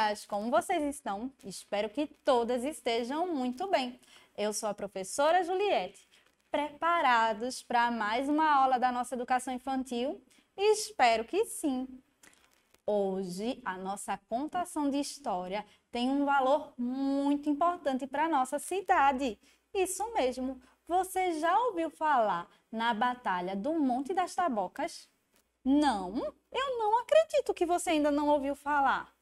crianças! Como vocês estão? Espero que todas estejam muito bem. Eu sou a professora Juliette. Preparados para mais uma aula da nossa educação infantil? Espero que sim! Hoje, a nossa contação de história tem um valor muito importante para a nossa cidade. Isso mesmo! Você já ouviu falar na Batalha do Monte das Tabocas? Não, eu não acredito que você ainda não ouviu falar.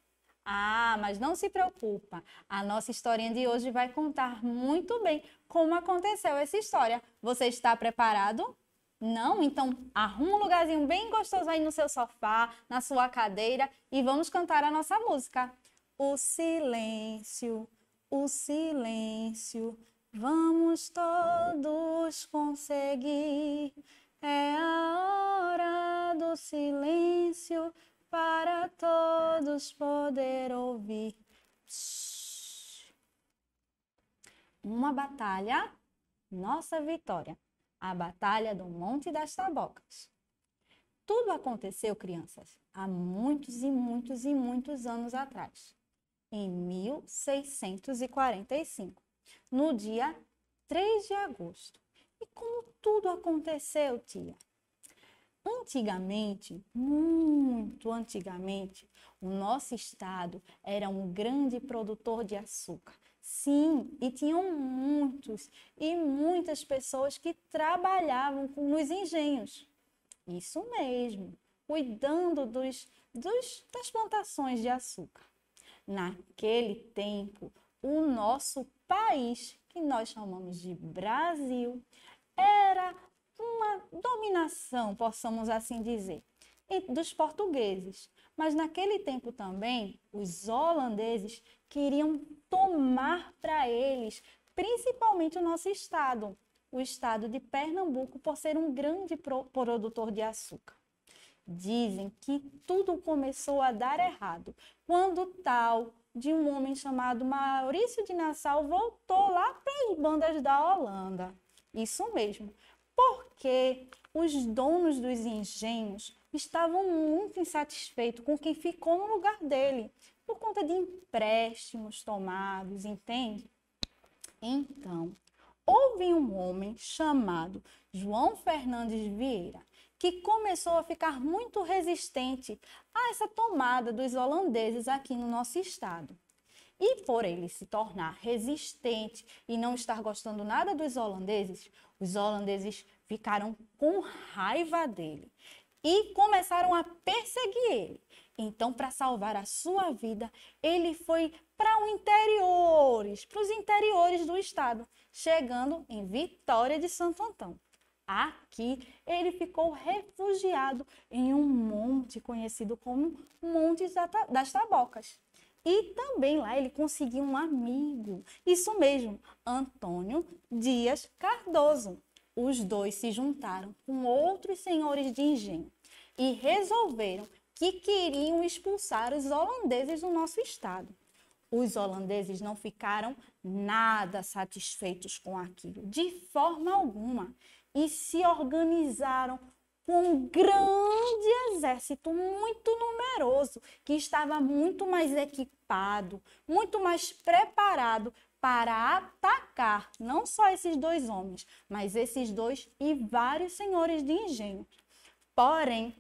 Ah, mas não se preocupa. A nossa historinha de hoje vai contar muito bem como aconteceu essa história. Você está preparado? Não? Então arruma um lugarzinho bem gostoso aí no seu sofá, na sua cadeira e vamos cantar a nossa música. O silêncio, vamos todos conseguir. É a hora do silêncio para todos poder ouvir. Uma batalha, nossa vitória. A Batalha do Monte das Tabocas. Tudo aconteceu, crianças, há muitos e muitos e muitos anos atrás, em 1645, no dia 3 de agosto. E como tudo aconteceu, tia? Antigamente, muito antigamente, o nosso estado era um grande produtor de açúcar. Sim, e tinham muitos e muitas pessoas que trabalhavam nos engenhos. Isso mesmo, cuidando das plantações de açúcar. Naquele tempo, o nosso país, que nós chamamos de Brasil, era uma dominação, possamos assim dizer, dos portugueses. Mas naquele tempo também, os holandeses queriam tomar para eles, principalmente o nosso estado, o estado de Pernambuco, por ser um grande produtor de açúcar. Dizem que tudo começou a dar errado quando o tal de um homem chamado Maurício de Nassau voltou lá para as bandas da Holanda. Isso mesmo, porque os donos dos engenhos estavam muito insatisfeitos com quem ficou no lugar dele, por conta de empréstimos tomados, entende? Então, houve um homem chamado João Fernandes Vieira, que começou a ficar muito resistente a essa tomada dos holandeses aqui no nosso estado. E por ele se tornar resistente e não estar gostando nada dos holandeses, os holandeses ficaram com raiva dele e começaram a perseguir ele. Então, para salvar a sua vida, ele foi para os interiores do estado, chegando em Vitória de Santo Antão. Aqui, ele ficou refugiado em um monte conhecido como Monte das Tabocas. E também lá ele conseguiu um amigo, isso mesmo, Antônio Dias Cardoso. Os dois se juntaram com outros senhores de engenho e resolveram que queriam expulsar os holandeses do nosso estado. Os holandeses não ficaram nada satisfeitos com aquilo, de forma alguma, e se organizaram com um grande exército muito numeroso, que estava muito mais equipado, muito mais preparado para atacar não só esses dois homens, mas esses dois e vários senhores de engenho. Porém,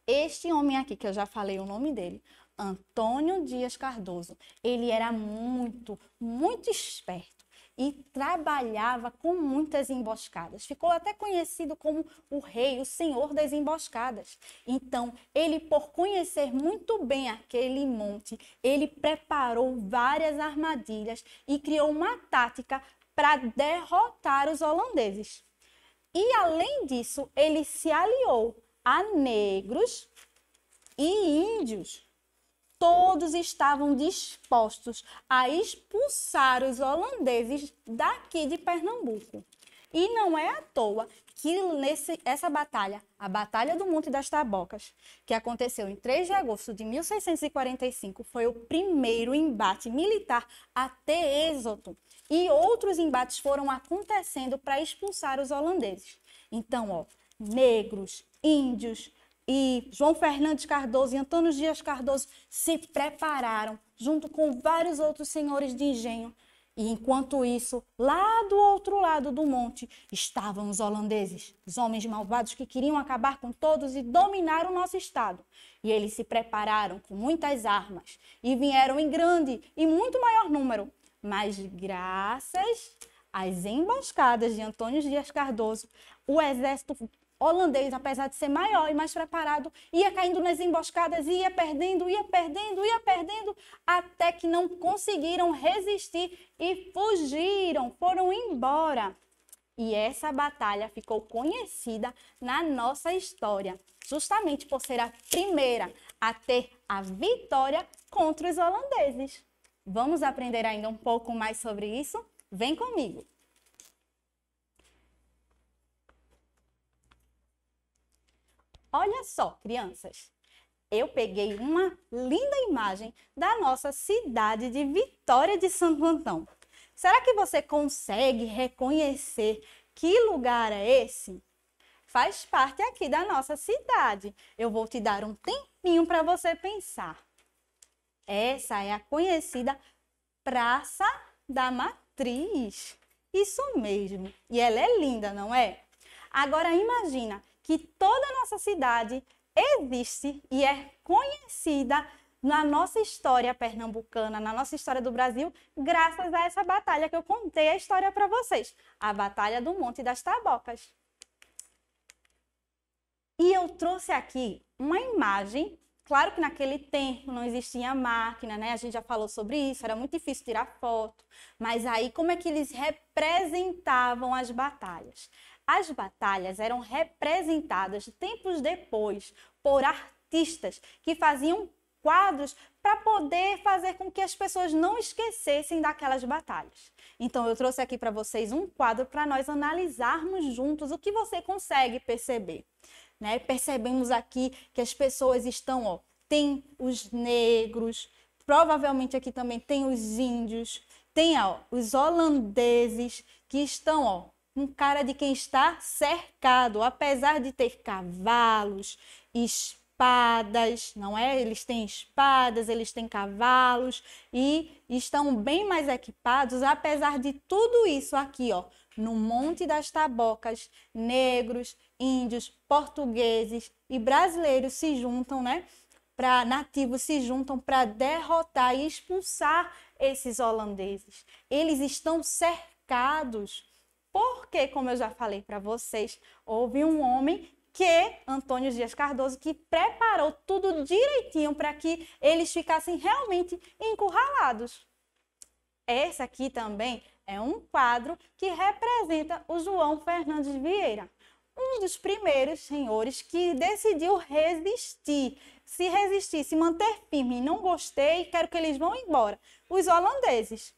este homem aqui, que eu já falei o nome dele, Antônio Dias Cardoso, ele era muito, muito esperto e trabalhava com muitas emboscadas. Ficou até conhecido como o rei, o senhor das emboscadas. Então, ele, por conhecer muito bem aquele monte, ele preparou várias armadilhas e criou uma tática para derrotar os holandeses. E, além disso, ele se aliou a negros e índios. Todos estavam dispostos a expulsar os holandeses daqui de Pernambuco. E não é à toa que essa batalha, a Batalha do Monte das Tabocas, que aconteceu em 3 de agosto de 1645, foi o primeiro embate militar a ter êxito. E outros embates foram acontecendo para expulsar os holandeses. Então, negros, índios, e João Fernandes Cardoso e Antônio Dias Cardoso se prepararam, junto com vários outros senhores de engenho. E enquanto isso, lá do outro lado do monte, estavam os holandeses, os homens malvados que queriam acabar com todos e dominar o nosso estado. E eles se prepararam com muitas armas e vieram em grande e muito maior número. Mas graças às emboscadas de Antônio Dias Cardoso, o exército holandês, apesar de ser maior e mais preparado, ia caindo nas emboscadas, ia perdendo, até que não conseguiram resistir e fugiram, foram embora. E essa batalha ficou conhecida na nossa história, justamente por ser a primeira a ter a vitória contra os holandeses. Vamos aprender ainda um pouco mais sobre isso? Vem comigo! Olha só, crianças, eu peguei uma linda imagem da nossa cidade de Vitória de Santo Antão. Será que você consegue reconhecer que lugar é esse? Faz parte aqui da nossa cidade. Eu vou te dar um tempinho para você pensar. Essa é a conhecida Praça da Matriz. Isso mesmo. E ela é linda, não é? Agora imagina que toda a nossa cidade existe e é conhecida na nossa história pernambucana, na nossa história do Brasil, graças a essa batalha que eu contei a história para vocês, a Batalha do Monte das Tabocas. E eu trouxe aqui uma imagem, claro que naquele tempo não existia máquina, né? A gente já falou sobre isso, era muito difícil tirar foto, mas aí como é que eles representavam as batalhas? As batalhas eram representadas tempos depois por artistas que faziam quadros para poder fazer com que as pessoas não esquecessem daquelas batalhas. Então eu trouxe aqui para vocês um quadro para nós analisarmos juntos o que você consegue perceber, né? Percebemos aqui que as pessoas estão, ó, tem os negros, provavelmente aqui também tem os índios, tem, ó, os holandeses que estão, ó, com cara de quem está cercado, apesar de ter cavalos, espadas, não é? Eles têm espadas, eles têm cavalos e estão bem mais equipados, apesar de tudo isso aqui, ó, no Monte das Tabocas, negros, índios, portugueses e brasileiros se juntam, né? Nativos se juntam para derrotar e expulsar esses holandeses. Eles estão cercados. Porque, como eu já falei para vocês, houve um homem Antônio Dias Cardoso, que preparou tudo direitinho para que eles ficassem realmente encurralados. Esse aqui também é um quadro que representa o João Fernandes Vieira, um dos primeiros senhores que decidiu resistir, se manter firme. Não gostei, quero que eles vão embora. Os holandeses.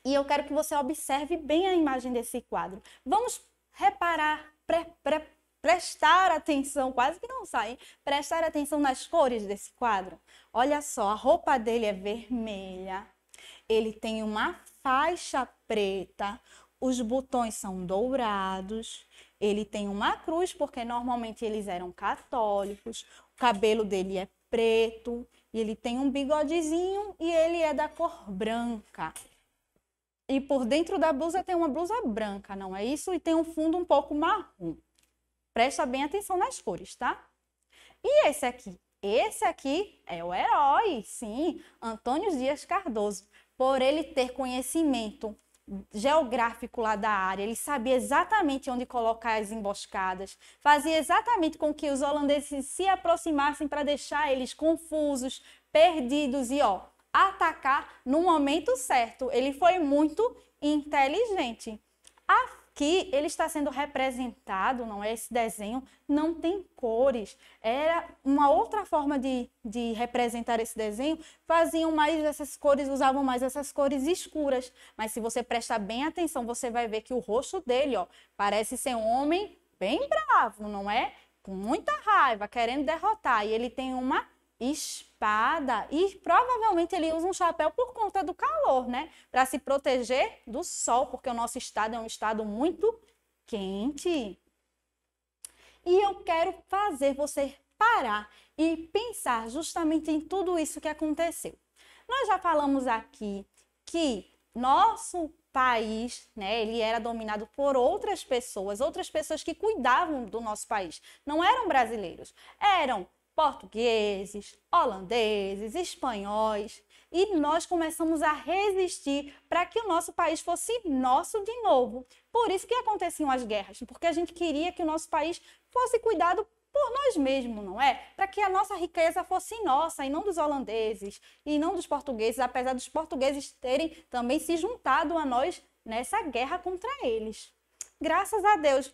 E eu quero que você observe bem a imagem desse quadro. Vamos reparar, prestar atenção, quase que não sai, hein? Prestar atenção nas cores desse quadro. Olha só, a roupa dele é vermelha, ele tem uma faixa preta, os botões são dourados, ele tem uma cruz, porque normalmente eles eram católicos, o cabelo dele é preto, e ele tem um bigodezinho e ele é da cor branca. E por dentro da blusa tem uma blusa branca, não é isso? E tem um fundo um pouco marrom. Presta bem atenção nas cores, tá? E esse aqui? Esse aqui é o herói, sim, Antônio Dias Cardoso. Por ele ter conhecimento geográfico lá da área, ele sabia exatamente onde colocar as emboscadas, fazia exatamente com que os holandeses se aproximassem para deixar eles confusos, perdidos e, ó, atacar no momento certo. Ele foi muito inteligente. Aqui ele está sendo representado, não é? Esse desenho não tem cores. Era uma outra forma de representar esse desenho. Faziam mais essas cores, usavam mais essas cores escuras. Mas se você prestar bem atenção, você vai ver que o rosto dele, ó, parece ser um homem bem bravo, não é? Com muita raiva, querendo derrotar. E ele tem uma espada e provavelmente ele usa um chapéu por conta do calor, né? Para se proteger do sol, porque o nosso estado é um estado muito quente. E eu quero fazer você parar e pensar justamente em tudo isso que aconteceu. Nós já falamos aqui que nosso país, né, ele era dominado por outras pessoas que cuidavam do nosso país. Não eram brasileiros, eram portugueses, holandeses, espanhóis. E nós começamos a resistir para que o nosso país fosse nosso de novo. Por isso que aconteciam as guerras, porque a gente queria que o nosso país fosse cuidado por nós mesmos, não é? Para que a nossa riqueza fosse nossa e não dos holandeses e não dos portugueses, apesar dos portugueses terem também se juntado a nós nessa guerra contra eles. Graças a Deus,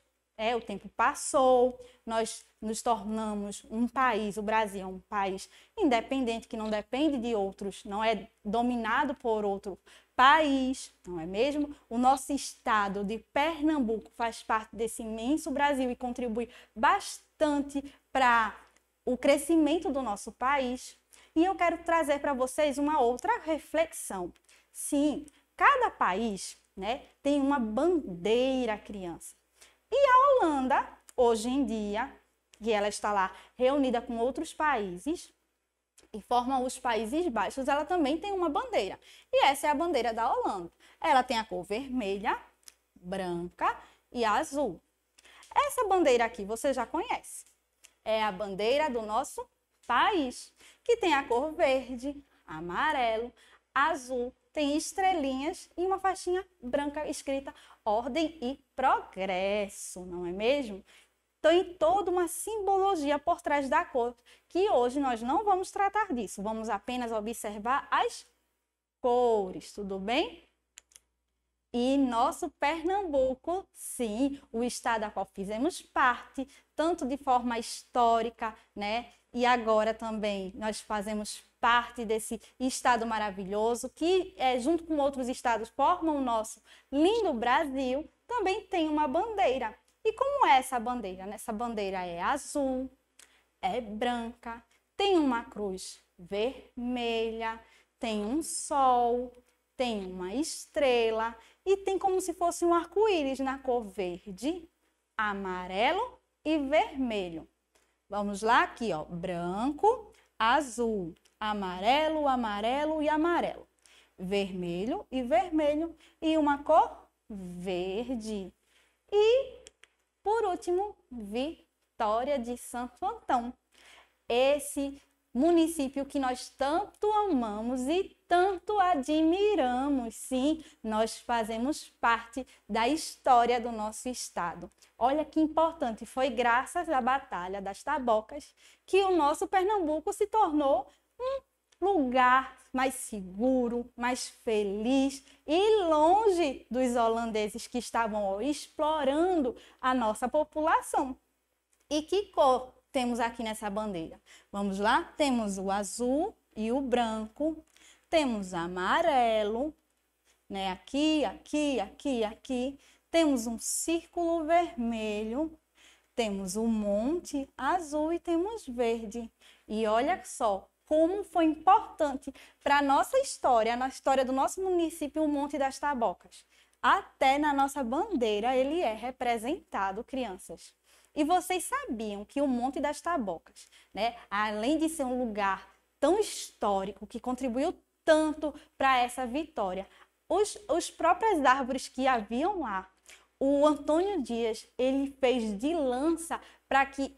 o tempo passou, nós nos tornamos um país, o Brasil é um país independente, que não depende de outros, não é dominado por outro país, não é mesmo? O nosso estado de Pernambuco faz parte desse imenso Brasil e contribui bastante para o crescimento do nosso país. E eu quero trazer para vocês uma outra reflexão. Sim, cada país, né, tem uma bandeira, criança. E a Holanda, hoje em dia, que ela está lá reunida com outros países e formam os Países Baixos, ela também tem uma bandeira. E essa é a bandeira da Holanda. Ela tem a cor vermelha, branca e azul. Essa bandeira aqui você já conhece. É a bandeira do nosso país, que tem a cor verde, amarelo, azul, tem estrelinhas e uma faixinha branca escrita Ordem e Progresso, não é mesmo? Tem toda uma simbologia por trás da cor, que hoje nós não vamos tratar disso, vamos apenas observar as cores, tudo bem? E nosso Pernambuco, sim, o estado a qual fizemos parte, tanto de forma histórica, né? E agora também nós fazemos parte desse estado maravilhoso que, junto com outros estados, formam o nosso lindo Brasil, também tem uma bandeira. E como é essa bandeira? Essa bandeira é azul, é branca, tem uma cruz vermelha, tem um sol, tem uma estrela e tem como se fosse um arco-íris na cor verde, amarelo e vermelho. Vamos lá aqui, ó, branco, azul, amarelo, amarelo e amarelo, vermelho e vermelho e uma cor verde. E, por último, Vitória de Santo Antão. Esse município que nós tanto amamos e tanto admiramos. Sim, nós fazemos parte da história do nosso estado. Olha que importante, foi graças à Batalha das Tabocas que o nosso Pernambuco se tornou um lugar mais seguro, mais feliz e longe dos holandeses que estavam explorando a nossa população. E que cor temos aqui nessa bandeira? Vamos lá? Temos o azul e o branco, temos amarelo, né? Aqui, aqui, aqui, aqui. Temos um círculo vermelho, temos um monte azul e temos verde. E olha só como foi importante para a nossa história, na história do nosso município, o Monte das Tabocas. Até na nossa bandeira ele é representado, crianças. E vocês sabiam que o Monte das Tabocas, né, além de ser um lugar tão histórico, que contribuiu tanto para essa vitória, os próprias árvores que haviam lá, o Antônio Dias, ele fez de lança para que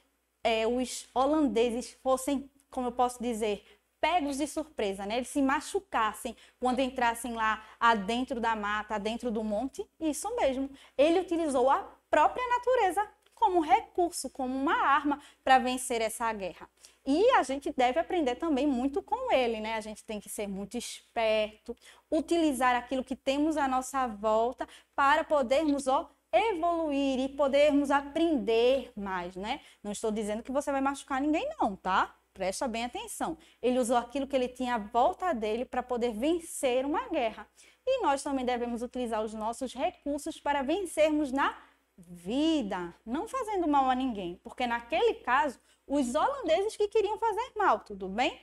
os holandeses fossem, como eu posso dizer, pegos de surpresa, né? Eles se machucassem quando entrassem lá adentro da mata, dentro do monte. Isso mesmo, ele utilizou a própria natureza como recurso, como uma arma para vencer essa guerra. E a gente deve aprender também muito com ele, né? A gente tem que ser muito esperto, utilizar aquilo que temos à nossa volta para podermos, evoluir e podermos aprender mais, né? Não estou dizendo que você vai machucar ninguém não, tá? Presta bem atenção. Ele usou aquilo que ele tinha à volta dele para poder vencer uma guerra. E nós também devemos utilizar os nossos recursos para vencermos na vida, não fazendo mal a ninguém, porque naquele caso, os holandeses que queriam fazer mal, tudo bem?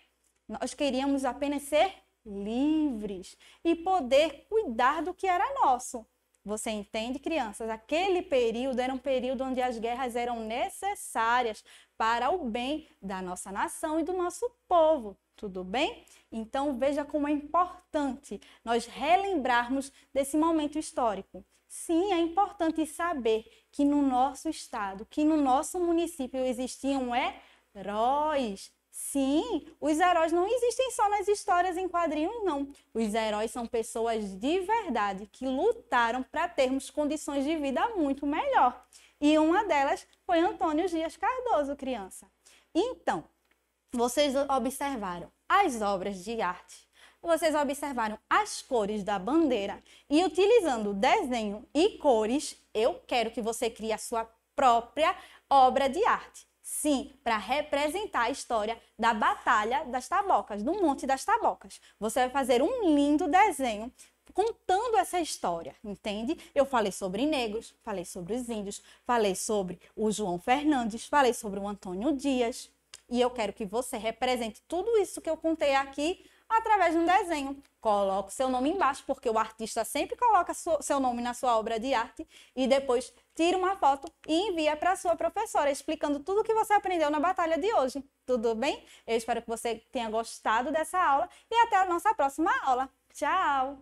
Nós queríamos apenas ser livres e poder cuidar do que era nosso. Você entende, crianças? Aquele período era um período onde as guerras eram necessárias para o bem da nossa nação e do nosso povo. Tudo bem? Então, veja como é importante nós relembrarmos desse momento histórico. Sim, é importante saber que no nosso estado, que no nosso município existiam heróis. Sim, os heróis não existem só nas histórias em quadrinhos, não. Os heróis são pessoas de verdade que lutaram para termos condições de vida muito melhor. E uma delas foi Antônio Dias Cardoso, criança. Então, vocês observaram as obras de arte, vocês observaram as cores da bandeira e utilizando desenho e cores, eu quero que você crie a sua própria obra de arte. Sim, para representar a história da Batalha das Tabocas, do Monte das Tabocas. Você vai fazer um lindo desenho contando essa história, entende? Eu falei sobre negros, falei sobre os índios, falei sobre o João Fernandes, falei sobre o Antônio Dias. E eu quero que você represente tudo isso que eu contei aqui através de um desenho. Coloque o seu nome embaixo, porque o artista sempre coloca seu nome na sua obra de arte e depois tira uma foto e envia para a sua professora, explicando tudo o que você aprendeu na batalha de hoje. Tudo bem? Eu espero que você tenha gostado dessa aula e até a nossa próxima aula. Tchau!